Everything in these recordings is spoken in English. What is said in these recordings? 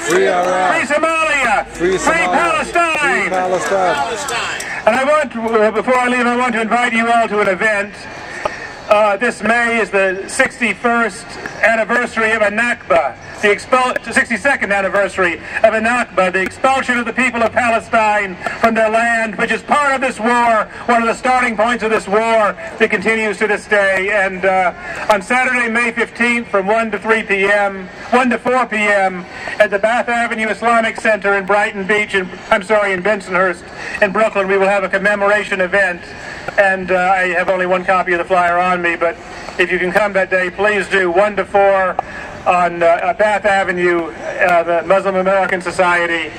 Free Iraq. Free Somalia. Free Palestine. Free Palestine. And I want, before I leave, I want to invite you all to an event. This May is the 61st anniversary of a Nakba, the 62nd anniversary of a Nakba, the expulsion of the people of Palestine from their land, which is part of this war, one of the starting points of this war that continues to this day. And on Saturday, May 15th, from 1 to 4 p.m. at the Bath Avenue Islamic Center in Brighton Beach, in Bensonhurst in Brooklyn, we will have a commemoration event. And I have only one copy of the flyer on me, but if you can come that day, please do. 1 to 4 on Bath Avenue, the Muslim American Society,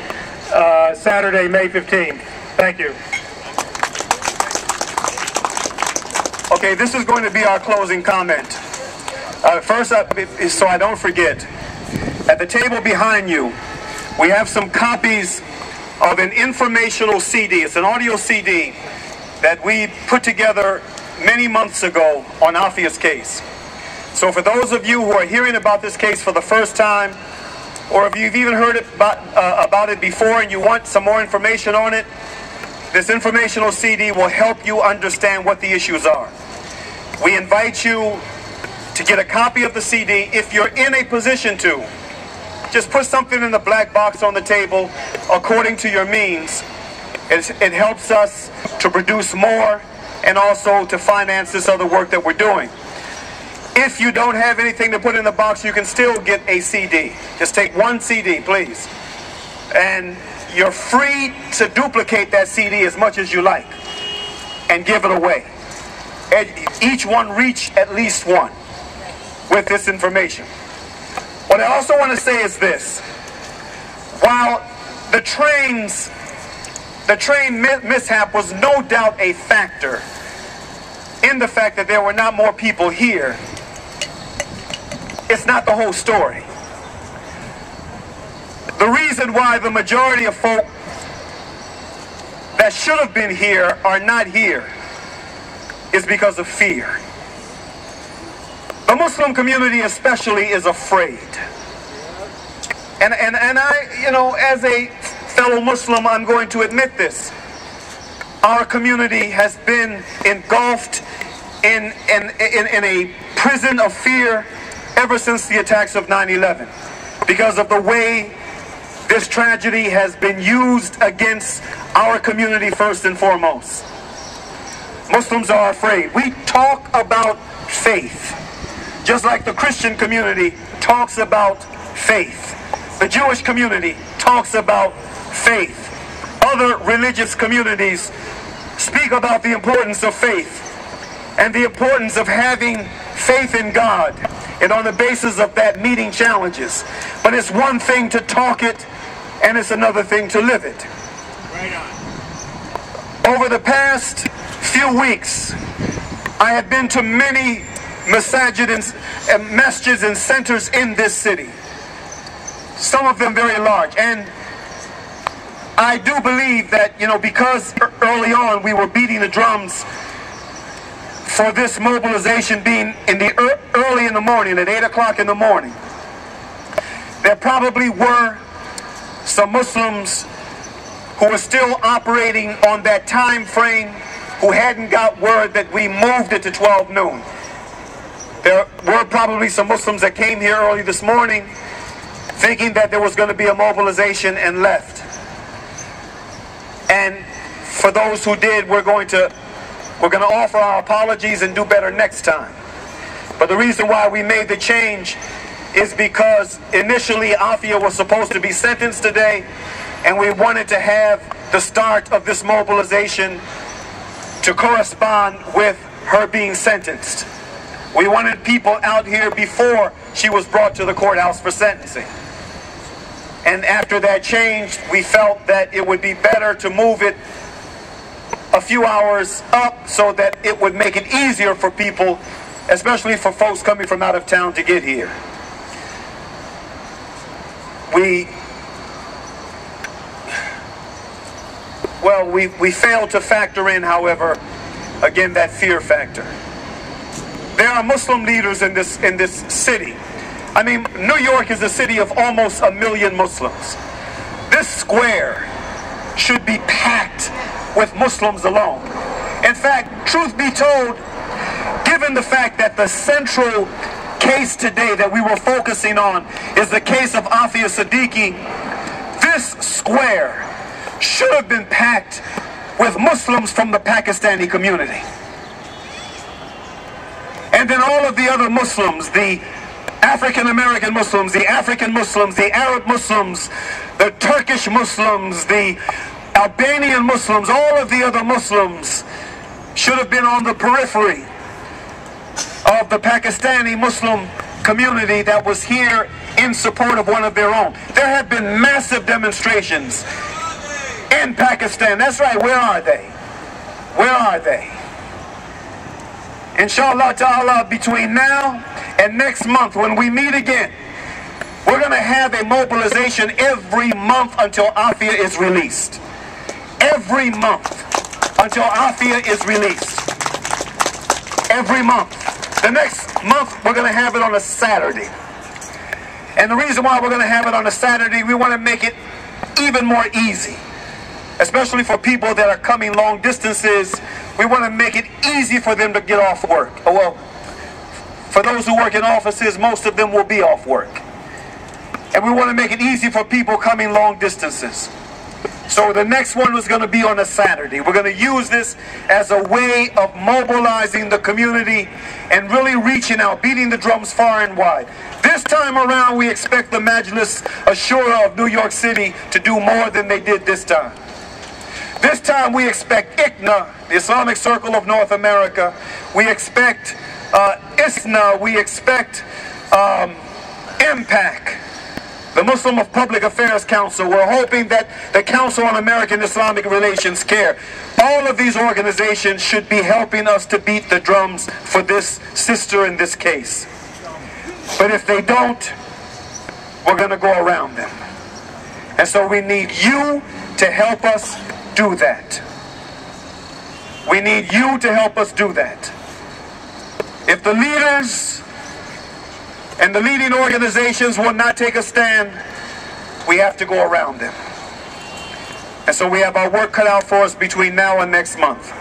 Saturday, May 15th. Thank you. Okay, this is going to be our closing comment. First up, so I don't forget, at the table behind you, we have some copies of an informational CD. It's an audio CD that we put together many months ago on Aafia's case. So for those of you who are hearing about this case for the first time, or if you've even heard about it before and you want some more information on it, this informational CD will help you understand what the issues are. We invite you to get a copy of the CD. If you're in a position to, just put something in the black box on the table according to your means. It helps us to produce more and also to finance this other work that we're doing. If you don't have anything to put in the box, you can still get a CD. Just take one CD, please. And you're free to duplicate that CD as much as you like and give it away. Each one reach at least one with this information. What I also want to say is this. While the train mishap was no doubt a factor in the fact that there were not more people here, it's not the whole story. The reason why the majority of folk that should have been here are not here is because of fear. The Muslim community especially is afraid. And I, as a fellow Muslim, I'm going to admit this. Our community has been engulfed in a prison of fear ever since the attacks of 9/11, because of the way this tragedy has been used against our community first and foremost. Muslims are afraid. We talk about faith, just like the Christian community talks about faith. The Jewish community talks about faith. Other religious communities speak about the importance of faith and the importance of having faith in God, and on the basis of that meeting challenges. But it's one thing to talk it, and it's another thing to live it. Right on. Over the past few weeks, I have been to many masjids and centers in this city. Some of them very large. And I do believe that, because early on we were beating the drums for this mobilization being early in the morning, at 8 o'clock in the morning, there probably were some Muslims who were still operating on that time frame, who hadn't got word that we moved it to 12 noon. There were probably some Muslims that came here early this morning thinking that there was going to be a mobilization and left. And for those who did, we're going to offer our apologies and do better next time. But the reason why we made the change is because initially Aafia was supposed to be sentenced today, and we wanted to have the start of this mobilization to correspond with her being sentenced. We wanted people out here before she was brought to the courthouse for sentencing. And after that change, we felt that it would be better to move it a few hours up so that it would make it easier for people, especially for folks coming from out of town, to get here. We failed to factor in, however, again, that fear factor. There are Muslim leaders in this city I mean, New York is a city of almost 1 million Muslims. This square should be packed with Muslims alone. In fact, truth be told, given the fact that the central case today that we were focusing on is the case of Aafia Siddiqui, this square should have been packed with Muslims from the Pakistani community. And then all of the other Muslims, the African American Muslims, the African Muslims, the Arab Muslims, the Turkish Muslims, the Albanian Muslims, all of the other Muslims should have been on the periphery of the Pakistani Muslim community that was here in support of one of their own. There have been massive demonstrations in Pakistan. That's right, where are they? Where are they? Inshallah ta'ala, between now and next month when we meet again, we're going to have a mobilization every month until Aafia is released. Every month until Aafia is released. Every month. The next month we're going to have it on a Saturday. And the reason why we're going to have it on a Saturday, we want to make it even more easy. Especially for people that are coming long distances, we want to make it easy for them to get off work. Oh, well, for those who work in offices, most of them will be off work. And we want to make it easy for people coming long distances. So the next one was going to be on a Saturday. We're going to use this as a way of mobilizing the community and really reaching out, beating the drums far and wide. This time around, we expect the Majlis Ashura of New York City to do more than they did this time. This time we expect ICNA, the Islamic Circle of North America. We expect ISNA. We expect MPAC, the Muslim of Public Affairs Council. We're hoping that the Council on American Islamic Relations CARE. All of these organizations should be helping us to beat the drums for this sister in this case. But if they don't, we're going to go around them. And so we need you to help us do that. We need you to help us do that. If the leaders and the leading organizations will not take a stand, we have to go around them. And so we have our work cut out for us between now and next month.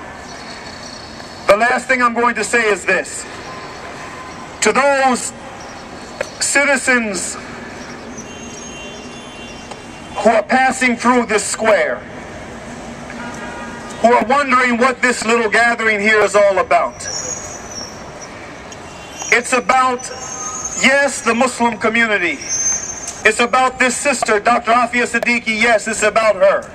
The last thing I'm going to say is this. To those citizens who are passing through this square, who are wondering what this little gathering here is all about. It's about, yes, the Muslim community. It's about this sister, Dr. Aafia Siddiqui. Yes, it's about her.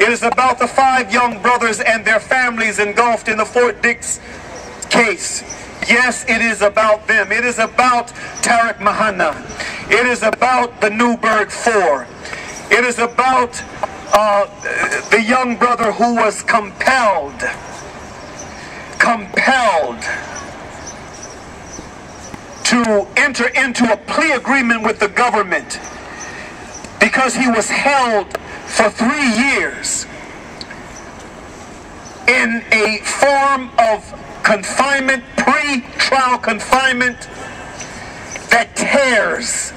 It is about the 5 young brothers and their families engulfed in the Fort Dix case. Yes, it is about them. It is about Tarek Mahana. It is about the Newburgh 4. It is about the young brother who was compelled to enter into a plea agreement with the government because he was held for 3 years in a form of confinement, pre-trial confinement that tears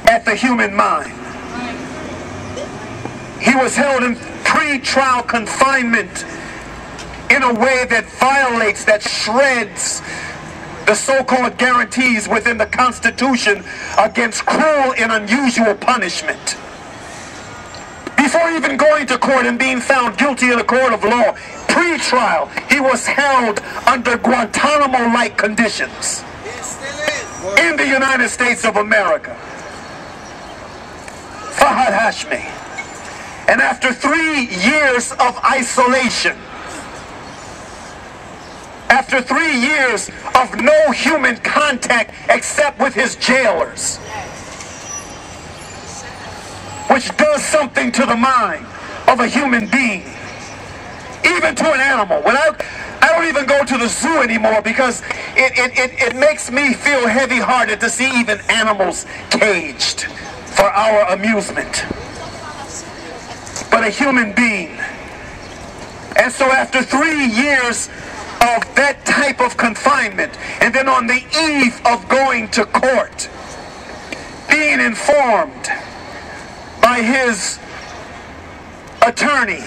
at the human mind. He was held in pre-trial confinement in a way that violates, that shreds the so-called guarantees within the Constitution against cruel and unusual punishment. Before even going to court and being found guilty in a court of law, pre-trial, he was held under Guantanamo-like conditions in the United States of America. Fahad Hashmi. And after 3 years of isolation, after 3 years of no human contact except with his jailers, which does something to the mind of a human being, even to an animal. When I don't even go to the zoo anymore because it makes me feel heavy-hearted to see even animals caged for our amusement. But a human being. And so after 3 years of that type of confinement, and then on the eve of going to court, being informed by his attorney